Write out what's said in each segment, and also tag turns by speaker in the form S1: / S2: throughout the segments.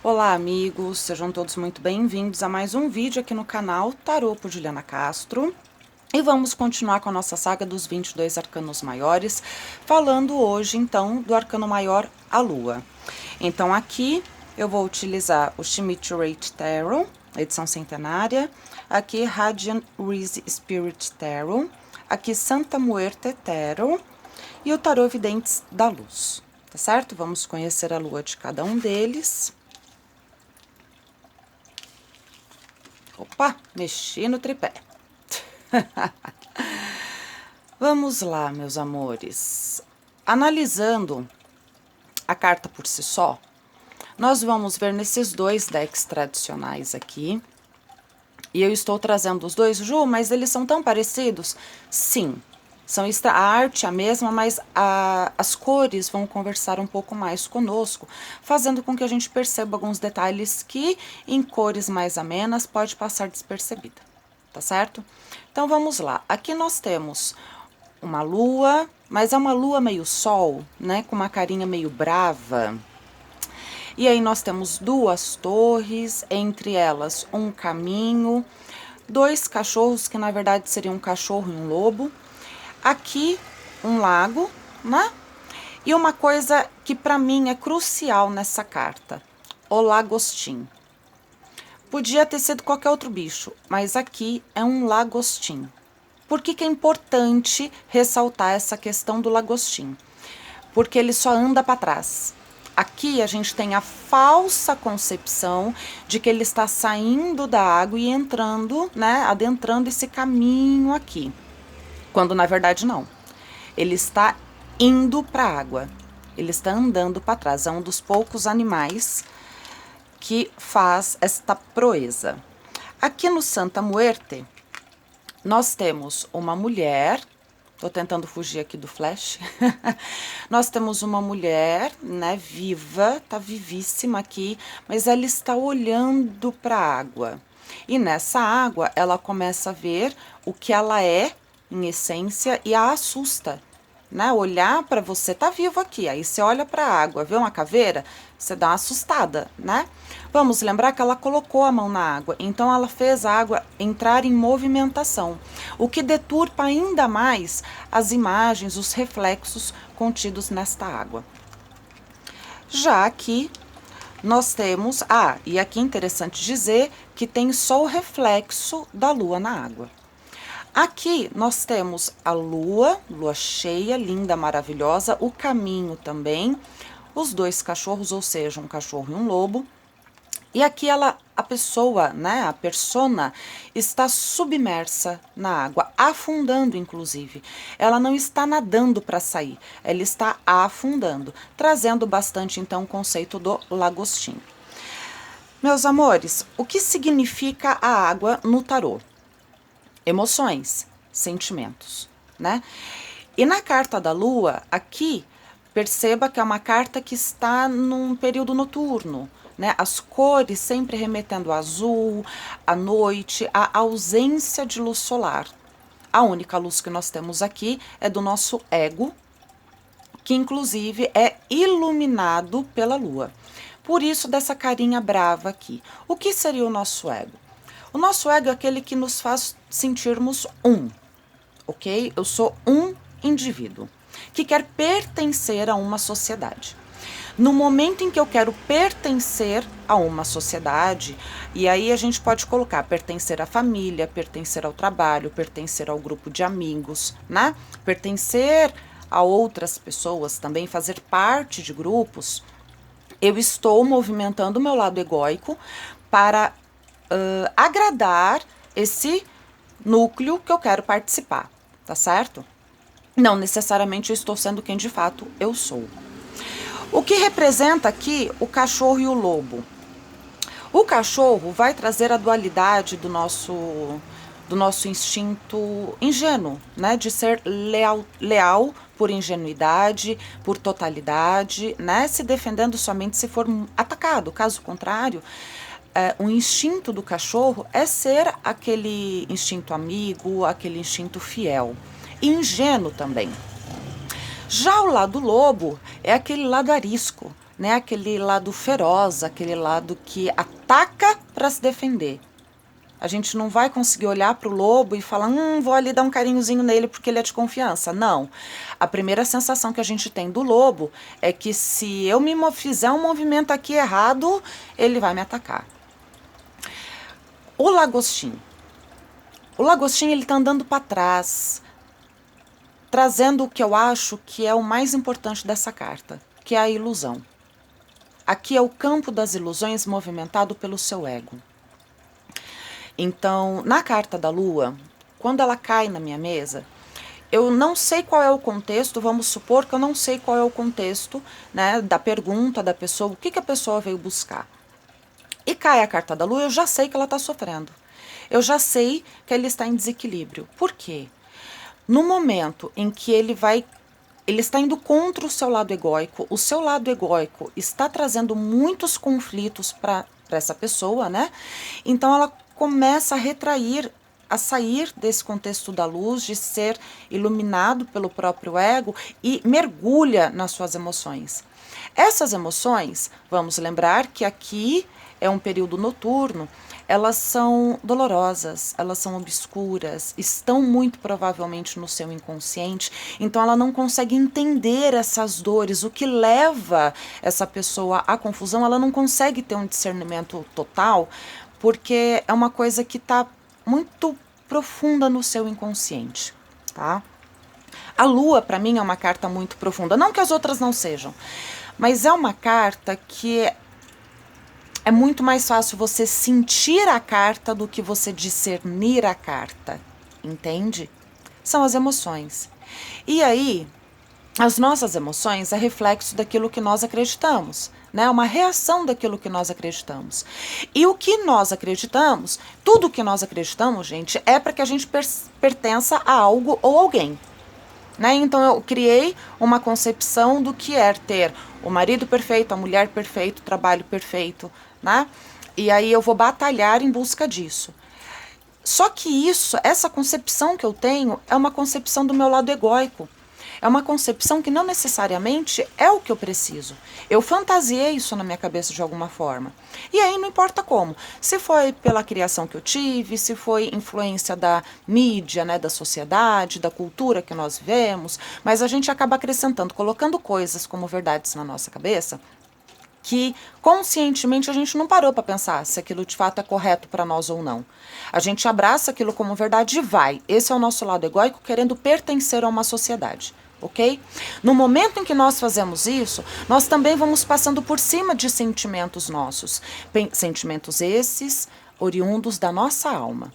S1: Olá amigos, sejam todos muito bem-vindos a mais um vídeo aqui no canal Tarô por Juliana Castro. E vamos continuar com a nossa saga dos 22 arcanos maiores, falando hoje então do arcano maior, a Lua. Então aqui eu vou utilizar o Schmidt-Rate Tarot, edição centenária, aqui Radiant Reese Spirit Tarot, aqui Santa Muerte Tarot e o Tarô Videntes da Luz, tá certo? Vamos conhecer a Lua de cada um deles. Opa, mexi no tripé. Vamos lá, meus amores. Analisando a carta por si só, nós vamos ver nesses dois decks tradicionais aqui. E eu estou trazendo os dois, Ju, mas eles são tão parecidos? Sim, a arte é a mesma, mas as cores vão conversar um pouco mais conosco, fazendo com que a gente perceba alguns detalhes que em cores mais amenas pode passar despercebida, tá certo? Então vamos lá, aqui nós temos uma lua, mas é uma lua meio sol, né, com uma carinha meio brava. E aí nós temos duas torres, entre elas um caminho, dois cachorros, que na verdade seriam um cachorro e um lobo. Aqui, um lago, né? E uma coisa que para mim é crucial nessa carta, o lagostim. Podia ter sido qualquer outro bicho, mas aqui é um lagostim. Por que que é importante ressaltar essa questão do lagostim? Porque ele só anda para trás. Aqui a gente tem a falsa concepção de que ele está saindo da água e entrando, né, adentrando esse caminho aqui. Quando na verdade não. Ele está indo para a água. Ele está andando para trás. É um dos poucos animais que faz esta proeza. Aqui no Santa Muerte, nós temos uma mulher. Tô tentando fugir aqui do flash. Nós temos uma mulher, né, viva, tá vivíssima aqui, mas ela está olhando para a água. E nessa água, ela começa a ver o que ela é, em essência, e a assusta, né? Olhar para você, tá vivo aqui, aí você olha para a água, vê uma caveira, você dá uma assustada, né? Vamos lembrar que ela colocou a mão na água, então ela fez a água entrar em movimentação, o que deturpa ainda mais as imagens, os reflexos contidos nesta água. Já aqui nós temos, e aqui é interessante dizer que tem só o reflexo da lua na água. Aqui nós temos a lua cheia, linda, maravilhosa, o caminho também, os dois cachorros, ou seja, um cachorro e um lobo. E aqui a pessoa, né, a persona, está submersa na água, afundando inclusive. Ela não está nadando para sair, ela está afundando, trazendo bastante então o conceito do lagostim. Meus amores, o que significa a água no tarô? Emoções, sentimentos, né? E na carta da lua, aqui, perceba que é uma carta que está num período noturno, né? As cores sempre remetendo ao azul, à noite, à ausência de luz solar. A única luz que nós temos aqui é do nosso ego, que inclusive é iluminado pela lua. Por isso dessa carinha brava aqui. O que seria o nosso ego? O nosso ego é aquele que nos faz sentirmos ok? Eu sou um indivíduo que quer pertencer a uma sociedade. No momento em que eu quero pertencer a uma sociedade, e aí a gente pode colocar pertencer à família, pertencer ao trabalho, pertencer ao grupo de amigos, né? Pertencer a outras pessoas, também fazer parte de grupos, eu estou movimentando o meu lado egóico para agradar esse núcleo que eu quero participar, tá certo? Não necessariamente eu estou sendo quem de fato eu sou. O que representa aqui o cachorro e o lobo? O cachorro vai trazer a dualidade do nosso instinto ingênuo, né? De ser leal por ingenuidade, por totalidade, né? Se defendendo somente se for atacado. Caso contrário, o instinto do cachorro é ser aquele instinto amigo, aquele instinto fiel. Ingênuo também. Já o lado lobo é aquele lado arisco, né? Aquele lado feroz, aquele lado que ataca para se defender. A gente não vai conseguir olhar para o lobo e falar, vou ali dar um carinhozinho nele porque ele é de confiança. Não. A primeira sensação que a gente tem do lobo é que se eu fizer um movimento aqui errado, ele vai me atacar. O lagostim. O lagostim, ele tá andando para trás, trazendo o que eu acho que é o mais importante dessa carta, que é a ilusão. Aqui é o campo das ilusões movimentado pelo seu ego. Então, na carta da lua, quando ela cai na minha mesa, eu não sei qual é o contexto, vamos supor que eu não sei qual é o contexto, né, da pergunta da pessoa, o que a pessoa veio buscar. E cai a carta da lua, eu já sei que ela está sofrendo. Eu já sei que ele está em desequilíbrio. Por quê? No momento em que ele está indo contra o seu lado egóico, o seu lado egóico está trazendo muitos conflitos para essa pessoa, né? Então ela começa a retrair, a sair desse contexto da luz, de ser iluminado pelo próprio ego e mergulha nas suas emoções. Essas emoções, vamos lembrar que aqui é um período noturno, elas são dolorosas, elas são obscuras, estão muito provavelmente no seu inconsciente, então ela não consegue entender essas dores, o que leva essa pessoa à confusão, ela não consegue ter um discernimento total, porque é uma coisa que está muito profunda no seu inconsciente, tá? A lua, para mim, é uma carta muito profunda, não que as outras não sejam, mas é uma carta que é muito mais fácil você sentir a carta do que você discernir a carta, entende? São as emoções. E aí, as nossas emoções é reflexo daquilo que nós acreditamos, né? Uma reação daquilo que nós acreditamos. E o que nós acreditamos, tudo que nós acreditamos, gente, é para que a gente pertença a algo ou alguém. Né? Então eu criei uma concepção do que é ter o marido perfeito, a mulher perfeita, o trabalho perfeito, né? E aí eu vou batalhar em busca disso. Só que essa concepção que eu tenho é uma concepção do meu lado egóico. É uma concepção que não necessariamente é o que eu preciso. Eu fantasiei isso na minha cabeça de alguma forma. E aí não importa como. Se foi pela criação que eu tive, se foi influência da mídia, né, da sociedade, da cultura que nós vivemos, mas a gente acaba acrescentando, colocando coisas como verdades na nossa cabeça, que conscientemente a gente não parou para pensar se aquilo de fato é correto para nós ou não. A gente abraça aquilo como verdade e vai. Esse é o nosso lado egóico querendo pertencer a uma sociedade. Ok? No momento em que nós fazemos isso, nós também vamos passando por cima de sentimentos nossos. Sentimentos esses oriundos da nossa alma.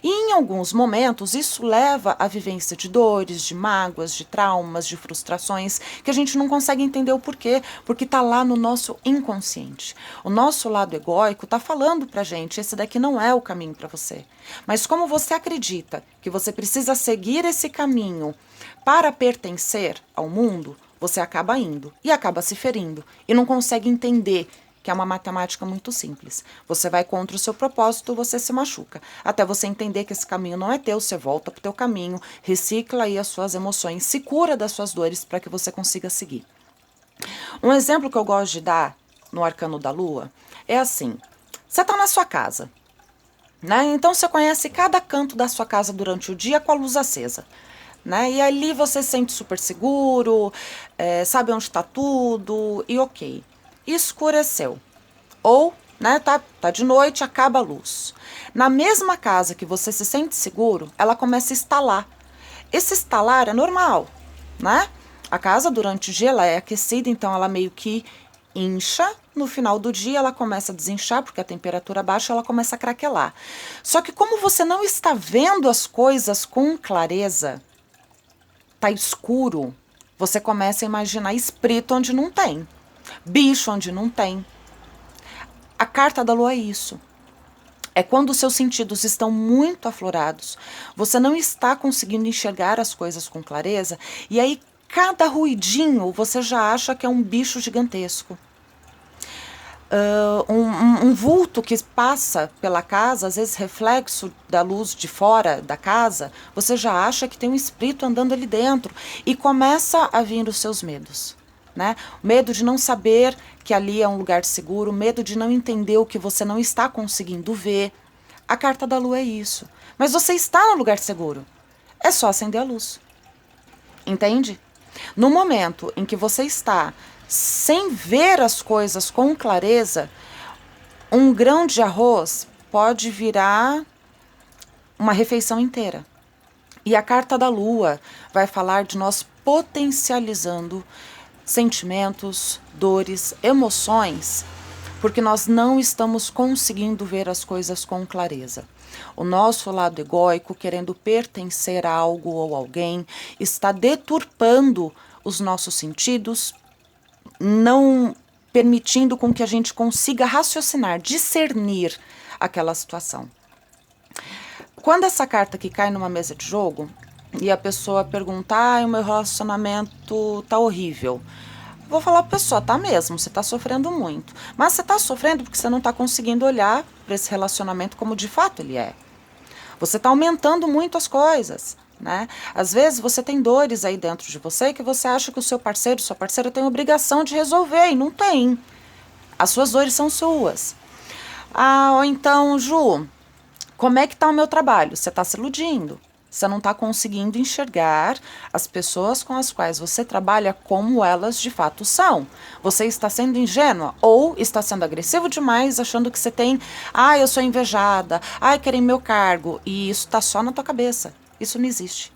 S1: E em alguns momentos isso leva à vivência de dores, de mágoas, de traumas, de frustrações, que a gente não consegue entender o porquê, porque está lá no nosso inconsciente. O nosso lado egóico está falando pra gente, esse daqui não é o caminho para você. Mas como você acredita que você precisa seguir esse caminho para pertencer ao mundo, você acaba indo e acaba se ferindo e não consegue entender que é uma matemática muito simples. Você vai contra o seu propósito, você se machuca. Até você entender que esse caminho não é teu, você volta para o teu caminho, recicla aí as suas emoções, se cura das suas dores para que você consiga seguir. Um exemplo que eu gosto de dar no Arcano da Lua é assim, você está na sua casa, né? Então você conhece cada canto da sua casa durante o dia com a luz acesa. Né? E ali você se sente super seguro, sabe onde está tudo e ok. Escureceu. Ou, né, tá de noite, acaba a luz. Na mesma casa que você se sente seguro, ela começa a estalar. Esse estalar é normal, né? A casa durante o dia ela é aquecida, então ela meio que incha. No final do dia ela começa a desinchar, porque a temperatura baixa, ela começa a craquelar. Só que como você não está vendo as coisas com clareza, tá escuro, você começa a imaginar espírito onde não tem, bicho onde não tem. A carta da lua é isso. É quando os seus sentidos estão muito aflorados, você não está conseguindo enxergar as coisas com clareza, e aí cada ruidinho você já acha que é um bicho gigantesco. Um vulto que passa pela casa, às vezes reflexo da luz de fora da casa, você já acha que tem um espírito andando ali dentro e começa a vir os seus medos, né? Medo de não saber que ali é um lugar seguro, medo de não entender o que você não está conseguindo ver. A carta da lua é isso. Mas você está no lugar seguro. É só acender a luz. Entende? No momento em que você está sem ver as coisas com clareza, um grão de arroz pode virar uma refeição inteira. E a carta da lua vai falar de nós potencializando sentimentos, dores, emoções, porque nós não estamos conseguindo ver as coisas com clareza. O nosso lado egóico, querendo pertencer a algo ou alguém, está deturpando os nossos sentidos, não permitindo com que a gente consiga raciocinar, discernir aquela situação. Quando essa carta aqui cai numa mesa de jogo e a pessoa pergunta, o meu relacionamento tá horrível. Vou falar pra pessoa, tá mesmo, você tá sofrendo muito. Mas você tá sofrendo porque você não tá conseguindo olhar para esse relacionamento como de fato ele é. Você tá aumentando muito as coisas, né? Às vezes você tem dores aí dentro de você que você acha que o seu parceiro, sua parceira tem obrigação de resolver e não tem. As suas dores são suas. Ou então, Ju, como é que tá o meu trabalho? Você tá se iludindo. Você não está conseguindo enxergar as pessoas com as quais você trabalha como elas de fato são. Você está sendo ingênua ou está sendo agressivo demais, achando que você tem, eu sou invejada, querem meu cargo, e isso está só na tua cabeça. Isso não existe.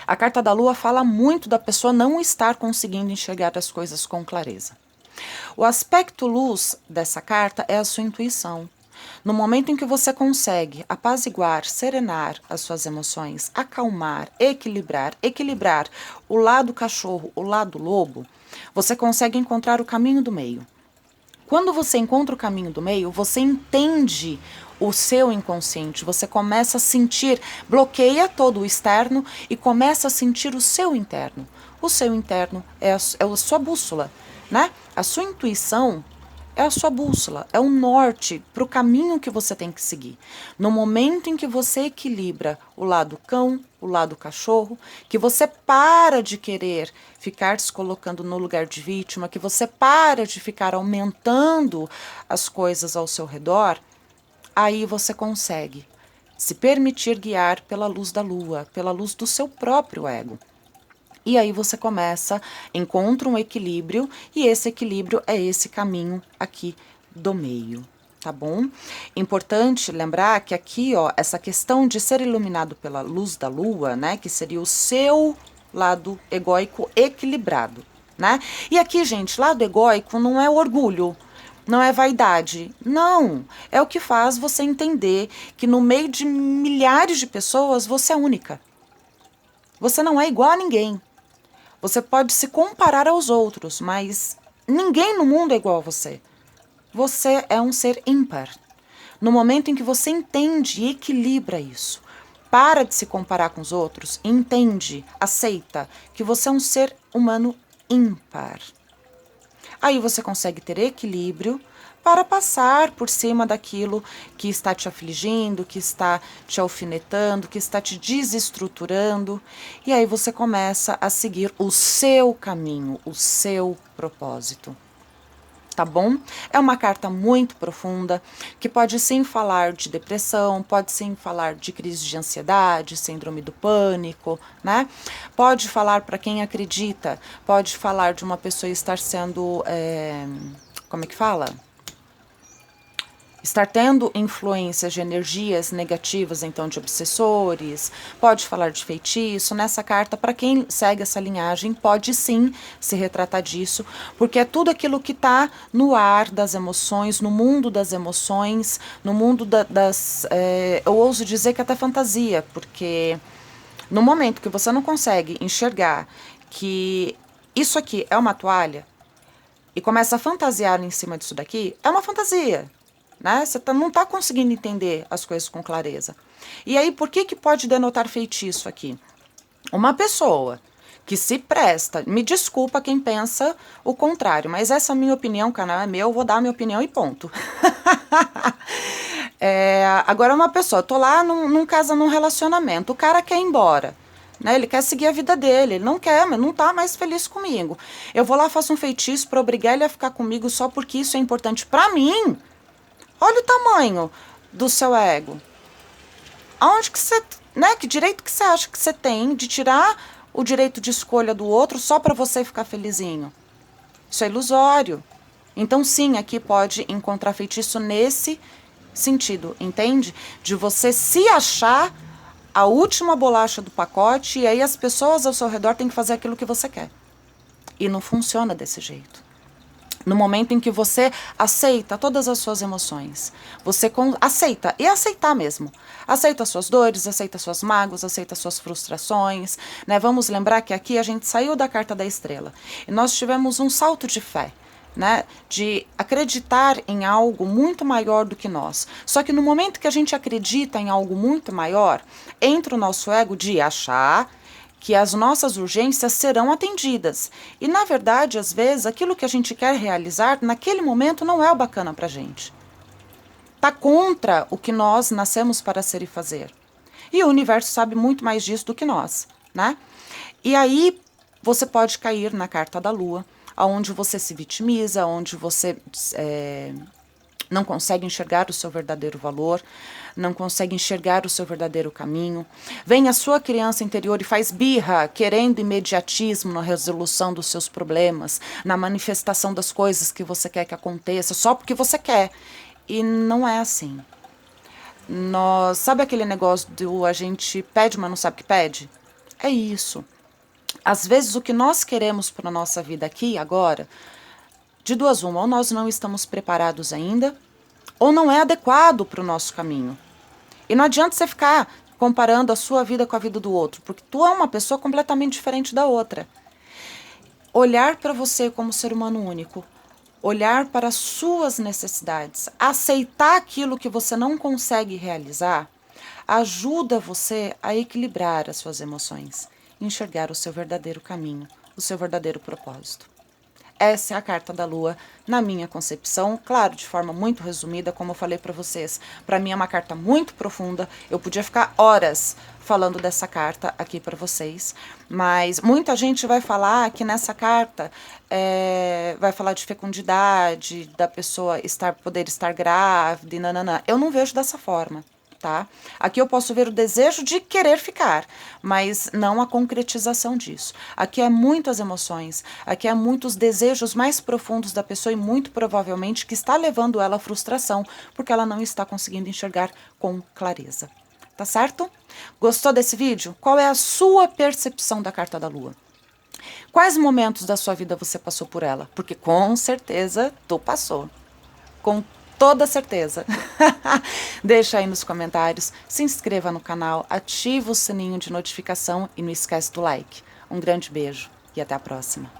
S1: A carta da lua fala muito da pessoa não estar conseguindo enxergar as coisas com clareza. O aspecto luz dessa carta é a sua intuição. No momento em que você consegue apaziguar, serenar as suas emoções, acalmar, equilibrar o lado cachorro, o lado lobo, você consegue encontrar o caminho do meio. Quando você encontra o caminho do meio, você entende o seu inconsciente, você começa a sentir, bloqueia todo o externo e começa a sentir o seu interno. O seu interno é a sua bússola, né? A sua intuição é a sua bússola, é o norte para o caminho que você tem que seguir. No momento em que você equilibra o lado cão, o lado cachorro, que você para de querer ficar se colocando no lugar de vítima, que você para de ficar aumentando as coisas ao seu redor, aí você consegue se permitir guiar pela luz da lua, pela luz do seu próprio ego. E aí você encontra um equilíbrio, e esse equilíbrio é esse caminho aqui do meio, tá bom? Importante lembrar que aqui, essa questão de ser iluminado pela luz da lua, né, que seria o seu lado egóico equilibrado, né? E aqui, gente, lado egóico não é orgulho, não é vaidade, não. É o que faz você entender que no meio de milhares de pessoas, você é única. Você não é igual a ninguém. Você pode se comparar aos outros, mas ninguém no mundo é igual a você. Você é um ser ímpar. No momento em que você entende e equilibra isso, para de se comparar com os outros, entende, aceita que você é um ser humano ímpar. Aí você consegue ter equilíbrio para passar por cima daquilo que está te afligindo, que está te alfinetando, que está te desestruturando. E aí você começa a seguir o seu caminho, o seu propósito. Tá bom? É uma carta muito profunda, que pode sim falar de depressão, pode sim falar de crise de ansiedade, síndrome do pânico, né? Pode falar para quem acredita, pode falar de uma pessoa estar sendo, como é que fala? Estar tendo influências de energias negativas, então de obsessores, pode falar de feitiço. Nessa carta, para quem segue essa linhagem, pode sim se retratar disso, porque é tudo aquilo que está no ar das emoções, no mundo das emoções, no mundo eu ouso dizer que até fantasia, porque no momento que você não consegue enxergar que isso aqui é uma toalha e começa a fantasiar em cima disso daqui, é uma fantasia. Né? Você não está conseguindo entender as coisas com clareza. E aí, por que pode denotar feitiço aqui? Uma pessoa que se presta, me desculpa quem pensa o contrário, mas essa é a minha opinião, o canal é meu, eu vou dar a minha opinião e ponto. Agora uma pessoa, tô lá num relacionamento, o cara quer ir embora, né? Ele quer seguir a vida dele, ele não quer, mas não tá mais feliz comigo. Eu vou lá, faço um feitiço para obrigar ele a ficar comigo só porque isso é importante para mim. Olha o tamanho do seu ego. Aonde que você, né? Que direito que você acha que você tem de tirar o direito de escolha do outro só para você ficar felizinho? Isso é ilusório. Então, sim, aqui pode encontrar feitiço nesse sentido, entende? De você se achar a última bolacha do pacote e aí as pessoas ao seu redor têm que fazer aquilo que você quer. E não funciona desse jeito. No momento em que você aceita todas as suas emoções, você aceita, e aceitar mesmo. Aceita as suas dores, aceita as suas mágoas, aceita as suas frustrações, né? Vamos lembrar que aqui a gente saiu da carta da estrela e nós tivemos um salto de fé, né? De acreditar em algo muito maior do que nós. Só que no momento que a gente acredita em algo muito maior, entra o nosso ego de achar que as nossas urgências serão atendidas. E, na verdade, às vezes, aquilo que a gente quer realizar, naquele momento, não é o bacana pra gente. Tá contra o que nós nascemos para ser e fazer. E o universo sabe muito mais disso do que nós, né? E aí, você pode cair na carta da lua, onde você se vitimiza, onde você não consegue enxergar o seu verdadeiro valor, não consegue enxergar o seu verdadeiro caminho. Vem a sua criança interior e faz birra, querendo imediatismo na resolução dos seus problemas, na manifestação das coisas que você quer que aconteça, só porque você quer. E não é assim. Sabe aquele negócio do a gente pede, mas não sabe o que pede? É isso. Às vezes o que nós queremos para a nossa vida aqui, agora, de duas uma, ou nós não estamos preparados ainda, ou não é adequado para o nosso caminho. E não adianta você ficar comparando a sua vida com a vida do outro, porque tu é uma pessoa completamente diferente da outra. Olhar para você como ser humano único, olhar para as suas necessidades, aceitar aquilo que você não consegue realizar, ajuda você a equilibrar as suas emoções, enxergar o seu verdadeiro caminho, o seu verdadeiro propósito. Essa é a carta da lua, na minha concepção, claro, de forma muito resumida, como eu falei para vocês. Para mim é uma carta muito profunda, eu podia ficar horas falando dessa carta aqui para vocês, mas muita gente vai falar que nessa carta vai falar de fecundidade, da pessoa poder estar grávida e nananã. Eu não vejo dessa forma. Tá? Aqui eu posso ver o desejo de querer ficar, mas não a concretização disso. Aqui é muitas emoções, aqui é muitos desejos mais profundos da pessoa e muito provavelmente que está levando ela à frustração, porque ela não está conseguindo enxergar com clareza. Tá certo? Gostou desse vídeo? Qual é a sua percepção da carta da lua? Quais momentos da sua vida você passou por ela? Porque com certeza tu passou. Com toda certeza. Deixa aí nos comentários, se inscreva no canal, ativa o sininho de notificação e não esquece do like. Um grande beijo e até a próxima.